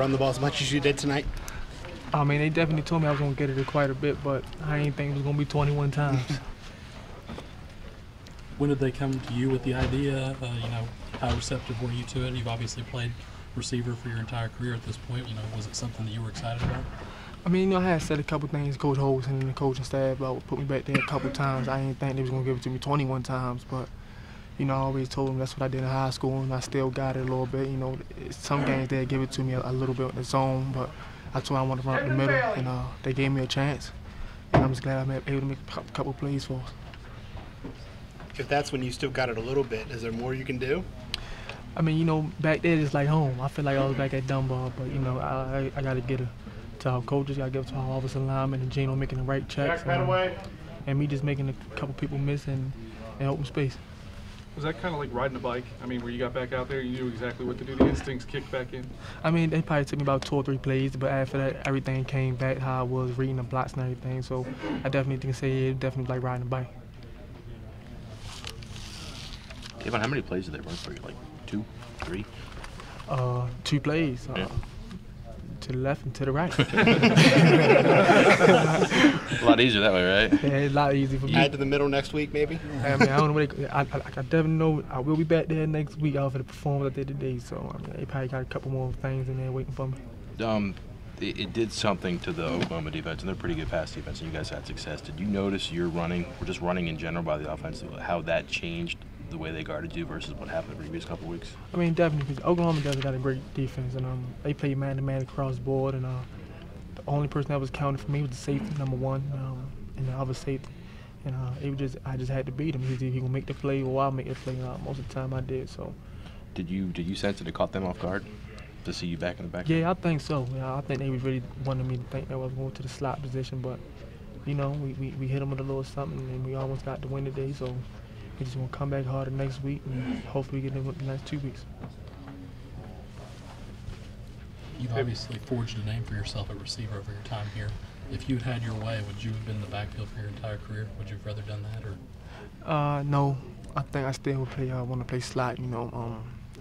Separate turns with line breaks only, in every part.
run the ball as much as you did tonight?
I mean, they definitely told me I was going to get it quite a bit, but I didn't think it was going to be 21 times.
When did they come to you with the idea? How receptive were you to it? You've obviously played receiver for your entire career at this point. Was it something that you were excited about?
I mean, I had said a couple things, Coach Holson and the coaching staff, about put me back there a couple times. I didn't think they was going to give it to me 21 times, but I always told them that's what I did in high school, and I still got it a little bit. Some games they give it to me a little bit in the zone, but I told them I want to run up the middle, and they gave me a chance. And I'm just glad I'm able to make a couple plays for us.
If that's when you still got it a little bit, is there more you can do?
I mean, back there it's like home. I feel like I was back at Dunbar, but I got to get it to our coaches, got to give it to our offensive linemen, and Gino making the right checks, and me just making a couple people miss and open space.
Was that kind of like riding a bike? I mean, where you got back out there, you knew exactly what to do, the instincts kicked back in?
I mean, they probably took me about 2 or 3 plays, but after that, everything came back how I was reading the blocks and everything, so I definitely can say it definitely like riding a bike.
Tavon, how many plays did they run for you? Like 2, 3?
2 plays.
Yeah.
To the left and to the right.
A lot easier that way, right?
Yeah, it's a lot easier for me.
Add to the middle next week, maybe?
I mean, I don't know. I definitely know I will be back there next week after the performance I did today. So I mean, they probably got a couple more things in there waiting for me.
It did something to the Oklahoma defense, and they're pretty good pass defense, and you guys had success. Did you notice your running, or just running in general by the offense, how that changed the way they guarded you versus what happened the previous couple weeks?
I mean, definitely, because Oklahoma does got a great defense, and they play man-to-man across the board, and the only person that was counted for me was the safety, number 1, and the other safety. And I just had to beat him. He gonna make the play, or I'll make the play. Most of the time I did. So. Did
you sense that it caught them off guard to see you back in the back?
Yeah, I think so. I think they was really wanted me to think that I was going to the slot position, but we hit them with a little something, and we almost got the win today. So. We just want to come back harder next week and hopefully get in the next 2 weeks.
You've obviously forged a name for yourself at receiver over your time here. If you had your way, would you have been in the backfield for your entire career? Would you have rather done that, or?
No, I think I still would want to play slot.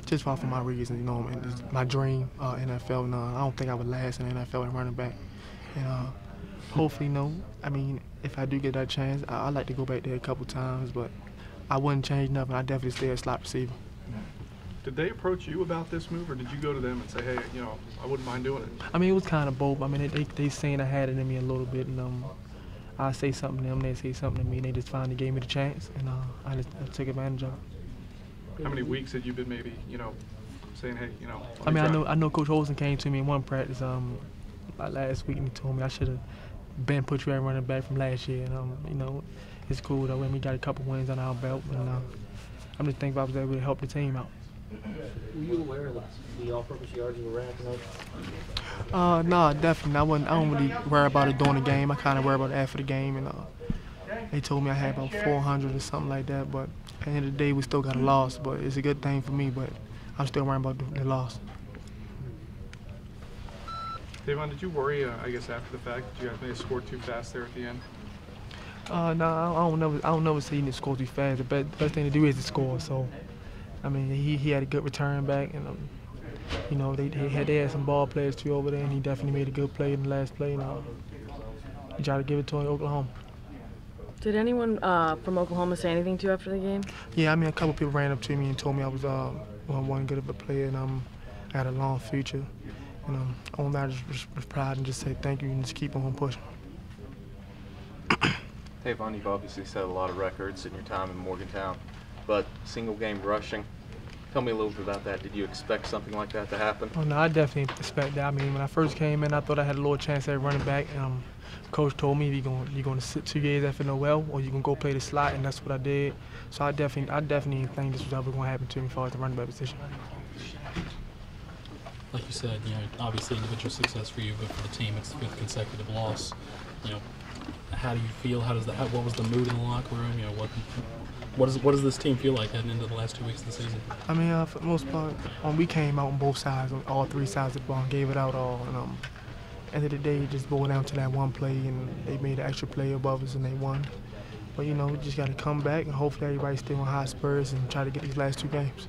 Just for my reasons. And it's my dream, NFL. And I don't think I would last in the NFL and running back. And hopefully, I mean, if I do get that chance, I'd like to go back there a couple times, but I wouldn't change nothing. I'd definitely stay a slot receiver.
Did they approach you about this move, or did you go to them and say, hey, I wouldn't mind doing it?
I mean, it was kind of both. I mean, they saying I had it in me a little bit, and I say something to them, they say something to me, and they just finally gave me the chance, and I took advantage of it.
How many weeks had you been maybe, saying, hey,
I mean, I know Coach Olsen came to me in one practice last week, and he told me I should have been put you at running back from last year, and it's cool though. We got a couple wins on our belt, and I'm just thankful I was able to help the team out.
Were you aware of the all-purpose yards you were racking up?
No, definitely. I don't really worry about it during the game. I kind of worry about it after the game, and they told me I had about 400 or something like that. But at the end of the day, we still got a loss. But it's a good thing for me. But I'm still worrying about the loss.
Tavon, did you worry, I guess, after the fact that you guys may have scored too fast there at the end?
No, I don't never say you need to score too fast. The best thing to do is to score. So, I mean, he had a good return back, and they had some ball players too over there, and he definitely made a good play in the last play. And he tried to give it to Oklahoma.
Did anyone from Oklahoma say anything to you after the game?
Yeah, I mean, a couple people ran up to me and told me I was one good of a player, and I had a long future. And on that, I just replied and just say thank you and just keep on pushing.
Tavon, you've obviously set a lot of records in your time in Morgantown, but single game rushing, tell me a little bit about that. Did you expect something like that to happen?
Oh, no, I definitely expect that. I mean, when I first came in, I thought I had a little chance at running back. Coach told me you're going to sit 2 years after Noel, or you can go play the slot, and that's what I did. So I definitely didn't think this was ever going to happen to me as far as the running back position.
Like you said, obviously individual success for you, but for the team, it's the 5th consecutive loss. How do you feel? What was the mood in the locker room? What does this team feel like heading into the last 2 weeks of the season?
I mean, for the most part, we came out on both sides, on all 3 sides of the ball, and gave it out all. And end of the day, it just boiled down to that one play, and they made an extra play above us, and they won. But we just got to come back, and hopefully everybody's still on high spurs and try to get these last 2 games.